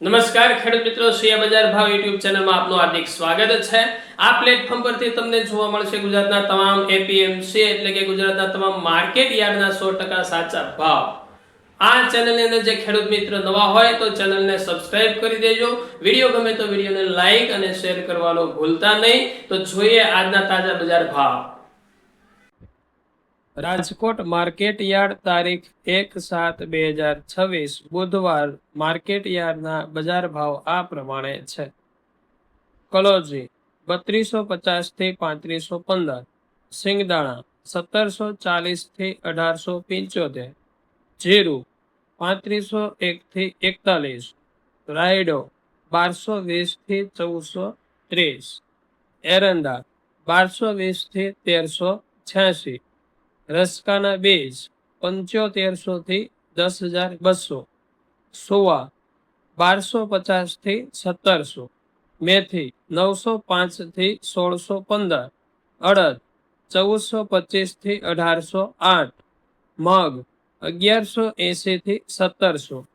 નમસ્કાર ખેડૂત મિત્રો, શેર બજાર ભાવ યુટ્યુબ ચેનલમાં આપનું હાર્દિક સ્વાગત છે। આ પ્લેટફોર્મ પરથી તમને જોવા મળશે ગુજરાતના તમામ એપીએમસી એટલે કે ગુજરાતના તમામ માર્કેટ યાર્ડના 100% સાચા ભાવ। આ ચેનલની અંદર જે ખેડૂત મિત્ર નવા હોય તો ચેનલને સબસ્ક્રાઇબ કરી દેજો। વિડીયો ગમે તો વિડીયોને લાઈક અને શેર કરવાનું ભૂલતા નહીં। તો જોઈએ આજના તાજા બજાર ભાવ। રાજકોટ માર્કેટ યાર્ડ તારીખ 1/7/2026 બુધવાર માર્કેટ યાર્ડના બજાર ભાવ આ પ્રમાણે છે। કલોજી 3250 થી 3515, સિંગદાણા 1740 થી 1875, જીરું 3501 થી 41, રાયડો 1220 થી 1430, એરંડા 1220 થી 1386, રસકાના બીજ 7500 થી 10200, સુવા 1250 થી 1700, મેથી 905 થી 1615, અડદ 1425 થી 1808, મગ 1180 થી 1700,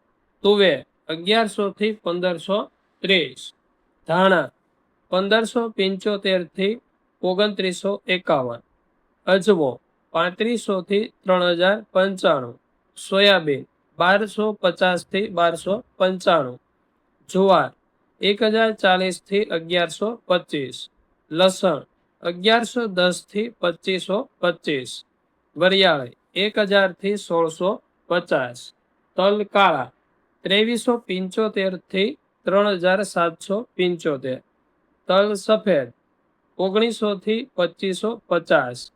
તુવેર 1100 થી 1530, ધાણા 1575 થી 2951, અજમો 3500 થી 3095, સોયાબીન 1250 થી 1295, જુવાર 1040 થી 1125, લસણ 1110 થી 2525, વરિયાળી 1000 થી 1650, તલ કાળા 2375 થી 3775, તલ સફેદ 1900 થી 2550,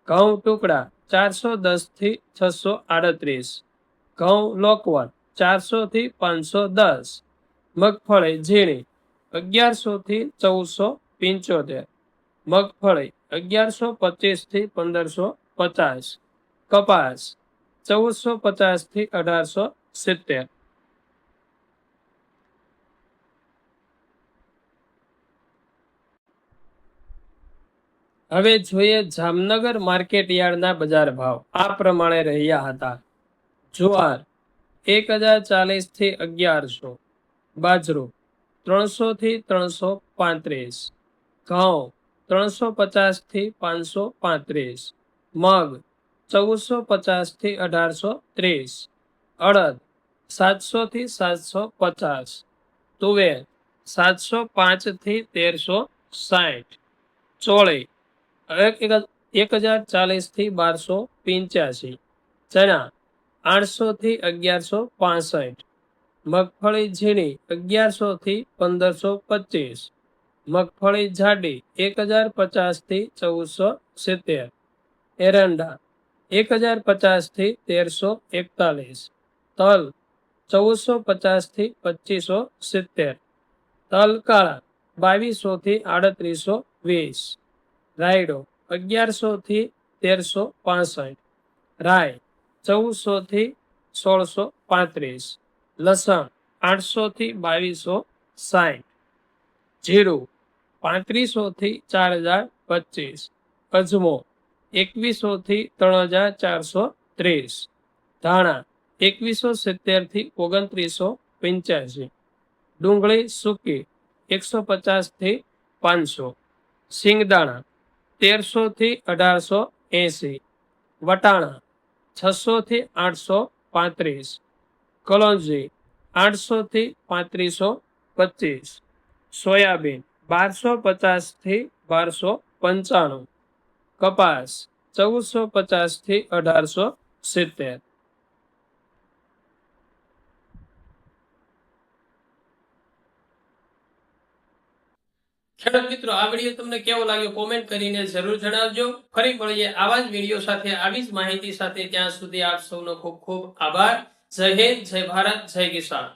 ઘઉં ટુકડા 410 થી 638, ઘઉં લોકવન 400 થી 510, મગફળી ઝીણી 1100 થી 1475, મગફળી 1125 થી 1550, કપાસ 1450 થી 1870। હવે જોઈએ જામનગર માર્કેટ યાર્ડના બજાર ભાવ આ પ્રમાણે રહ્યા હતા। જુવાર 1040 થી 1100, બાજરો 300 થી 335, ઘઉં 350 થી 535, મગ 1450 થી 1830, અડદ 700 થી 750, તુવેર 705 થી 1360, ચોળી 1040 થી 1285, ચણા 800 થી 1165, મગફળી ઝીણી 1100 થી 1525, મગફળી જાડી 1050 થી 1470, એરંડા 1050 થી 1341, તલ 1450 થી 2570, તલ કાળા 2200 થી 3820, રાયડો 1100 થી 1365, રાય 1400 થી 1635, લસણ 800 થી 2260, જીરું 3500 થી 4025, અજમો 2100 થી 3430, ધાણા 2170 થી 2985, ડુંગળી સૂકી 150 થી 500, સિંગદાણા 1300 થી 1880, વટાણા 600 થી 835, કલોંજી 800 થી 3525, સોયાબીન 1250 થી 1295, કપાસ 1450 થી 1870। ખેડૂત મિત્રો, આ વિડીયો તમને કેવો લાગ્યો કોમેન્ટ કરીને જરૂર જણાવજો। ફરી મળીએ આવા જ વિડીયો સાથે, આવી જ માહિતી સાથે। ત્યાં સુધી આપ સૌનો ખૂબ ખૂબ આભાર। જય હિન્દ, જય ભારત, જય કિસાન।